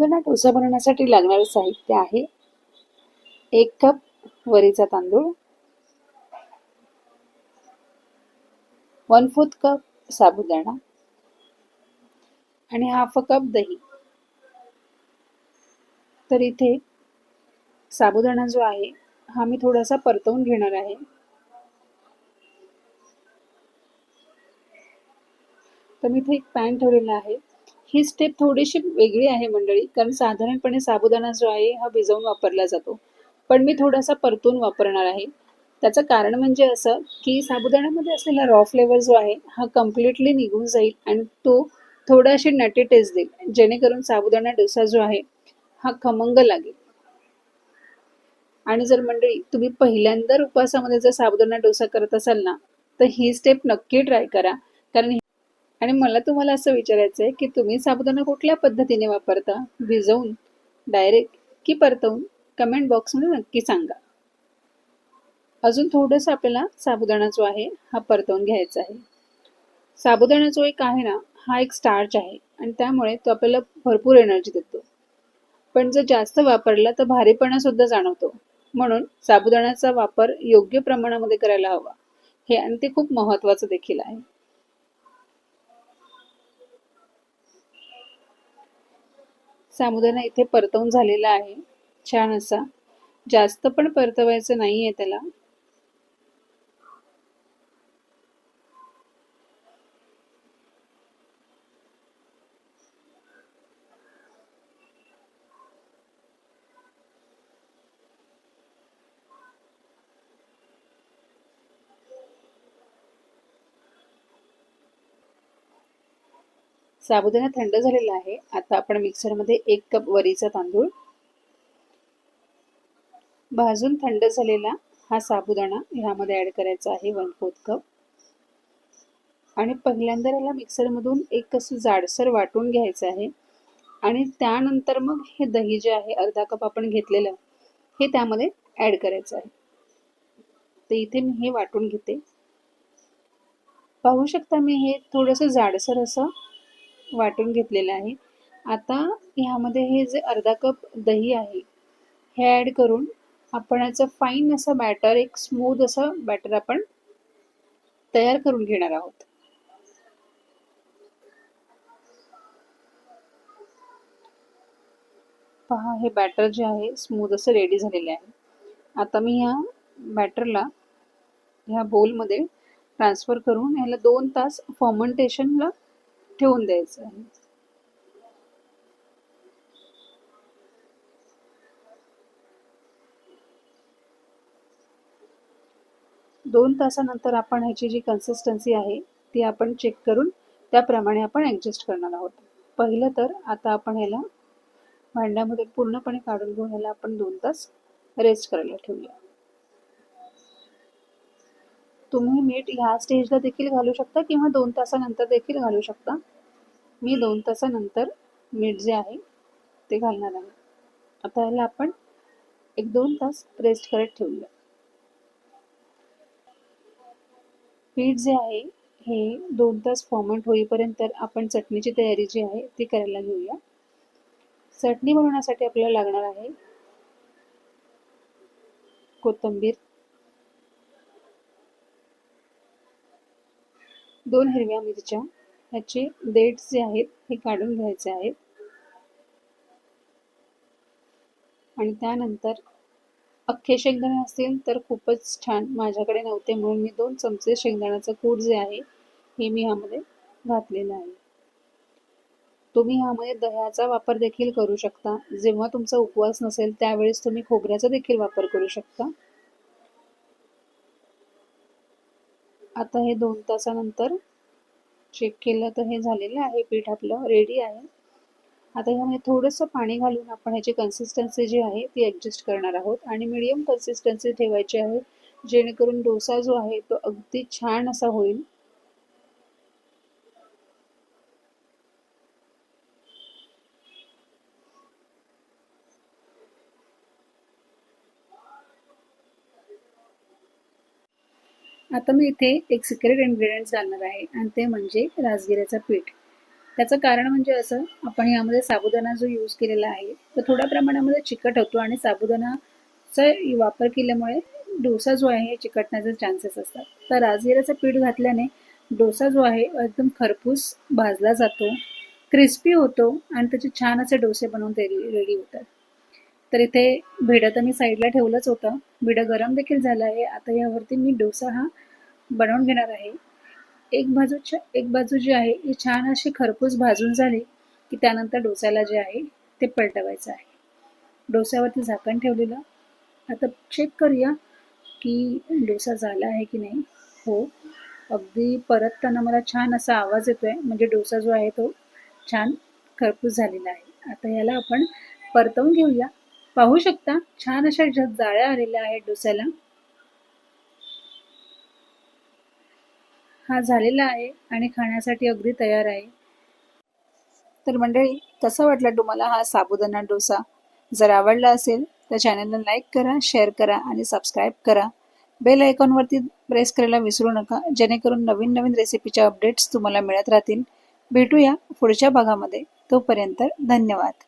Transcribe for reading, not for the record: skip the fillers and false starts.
साबुदाणा डोसा बनवण्यासाठी लागणारे साहित्य आहे 1 कप वरीचा तांदूळ, 1/4 कप साबुदाणा आणि 1/2 कप दही. तर इथे साबुदाणा जो आहे हा मी थोडासा परतवून घेणार आहे. तर मी इथे एक पॅन ठेवलेला आहे. ही स्टेप थोडीशी वेगळी आहे मंडळी, कारण साधारणपणे साबुदाणा जो आहे हा भिजवून वापरला जातो, पण मी थोडासा परतून वापरणार आहे. त्याचं कारण म्हणजे असं की साबुदाण्यामध्ये असलेला रॉ फ्लेवर जो आहे हा कम्प्लिटली निघून जाईल आणि तो थोडाशी नटी टेस्ट देईल, जेणेकरून साबुदाणा डोसा जो आहे हा खमंग लागेल. आणि जर मंडळी तुम्ही पहिल्यांदा उपवासामध्ये जर साबुदाणा डोसा करत असाल ना, तर ही स्टेप नक्की ट्राय करा. कारण आणि मला तुम्हाला असं विचारायचं आहे की तुम्ही साबुदाणा कुठल्या पद्धतीने वापरता, भिजवून, डायरेक्ट की परतवून? कमेंट बॉक्समध्ये नक्की सांगा. अजून थोडंसं आपल्याला साबुदाणा जो आहे हा परतवून घ्यायचा आहे. साबुदाणा जो एक आहे ना, हा एक स्टार्च आहे आणि त्यामुळे तो आपल्याला भरपूर एनर्जी देतो, पण जर जास्त वापरला तर भारीपणा सुद्धा जाणवतो. म्हणून साबुदाण्याचा वापर योग्य प्रमाणामध्ये करायला हवा, हे आणि ते खूप महत्त्वाचं देखील आहे. साबुदाणा इथे परतवून झालेला आहे छान असा. जास्त पण परतवायचं नाहीये त्याला. साबुदाणा थंड झालेला आहे. आता आपण मिक्सरमध्ये 1 कप वरीचा तांदूळ, भाजून थंड झालेला हा साबुदाणा ह्यामध्ये ऍड करायचा आहे 1/4 कप. आणि पहिल्यांदा याला मिक्सरमधून एक असं जाडसर वाटून घ्यायचं आहे आणि त्यानंतर मग हे दही जे आहे अर्धा कप आपण घेतलेलं हे त्यामध्ये ऍड करायचं आहे. तर इथे मी हे वाटून घेते. पाहू शकता मी हे थोडंसं जाडसर असं वाटून घेतलेलं आहे. आता ह्यामध्ये हे जे अर्धा कप दही आहे हे ऍड करून आपण याचं फाईन असं बॅटर, एक स्मूथ असं बॅटर आपण तयार करून घेणार आहोत. पहा, हे बॅटर जे आहे स्मूथ असं रेडी झालेले आहे. आता मी ह्या बॅटरला ह्या बोलमध्ये ट्रान्सफर करून ह्याला 2 तास फर्मेंटेशनला ठेवून द्यायचं आहे. 2 तासानंतर आपण ह्याची जी कन्सिस्टन्सी आहे ती आपण चेक करून त्याप्रमाणे आपण ॲडजस्ट करणार आहोत. पहिलं तर आता आपण ह्याला भांड्यामध्ये पूर्णपणे काढून घेऊन ह्याला आपण 2 तास रेस्ट करायला ठेवूया. तुम्ही मीठ ह्या स्टेजला देखील घालू शकता किंवा 2 तासानंतर देखील घालू शकता. मी 2 तासानंतर मीठ जे आहे ते घालणार आहे. आता ह्याला आपण 1-2 तास रेस्ट करत ठेवूया. पीठ जे आहे हे 2 तास फर्मेंट होईपर्यंत आपण चटणीची तयारी जी आहे ती करायला घेऊया. चटणी बनवण्यासाठी आपल्याला लागणार आहे कोथिंबीर, 2 हिरव्या मिरच्या, ह्याचे देठ जे आहेत हे काढून घ्यायचे आहेत आणि त्यानंतर अख्खे शेंगदाणे असतील तर खूपच छान. माझ्याकडे नव्हते म्हणून मी 2 चमचे शेंगदाण्याचं कूट जे आहे हे मी ह्यामध्ये घातलेलं आहे. तुम्ही ह्यामध्ये दह्याचा वापर देखील करू शकता. जेव्हा तुमचा उपवास नसेल त्यावेळेस तुम्ही खोबऱ्याचा देखील वापर करू शकता. आता हे 2 तासानंतर चेक केलं तर हे झालेलं आहे, पीठ आपलं रेडी आहे. आता ह्यामध्ये थोडंसं पाणी घालून आपण ह्याची कन्सिस्टन्सी जी आहे ती ॲडजस्ट करणार आहोत आणि मीडियम कन्सिस्टन्सी ठेवायची आहे, जेणेकरून डोसा जो आहे तो अगदी छान असा होईल. आता मी इथे एक सिक्रेट इन्ग्रेडियंट घालणार आहे आणि ते म्हणजे राजगिऱ्याचं पीठ. त्याचं कारण म्हणजे असं, आपण यामध्ये साबुदाणा जो यूज केलेला आहे तो थोड्या प्रमाणामध्ये चिकट होतो आणि साबुदाणाचा वापर केल्यामुळे डोसा जो आहे चिकटण्याचे चान्सेस असतात. तर राजगिऱ्याचं पीठ घातल्याने डोसा जो आहे एकदम खरपूस भाजला जातो, क्रिस्पी होतो आणि त्याचे छान असे डोसे बनवून रेडी होतात. तर इथे भिडं तर मी साईडला ठेवलंच होतं. भिडं गरम देखील झालं आहे. आता यावरती मी डोसा हा बनवून घेणार आहे. एक बाजू जी आहे ही छान अशी खरपूस भाजून झाली की त्यानंतर डोस्याला जे आहे ते पलटवायचं आहे. डोस्यावरती झाकण ठेवलेलं. आता चेक करूया की डोसा झाला आहे की नाही. हो, अगदी परतताना मला छान असा आवाज येतोय, म्हणजे डोसा जो आहे तो छान खरपूस झालेला आहे. आता याला आपण परतवून घेऊया. पाहू शकता छान अशा जाळ्या आलेल्या आहेत डोस्याला. हा झालेला आहे आणि खाण्यासाठी अगदी तयार आहे. तर मंडळी, कसा वाटला तुम्हाला हा साबुदाणा डोसा? जर आवडला असेल तर चॅनलला लाईक करा, शेअर करा आणि सबस्क्राईब करा. बेल आयकॉनवरती प्रेस करायला विसरू नका, जेणेकरून नवीन नवीन रेसिपीच्या अपडेट्स तुम्हाला मिळत राहतील. भेटूया पुढच्या भागामध्ये. तोपर्यंत धन्यवाद.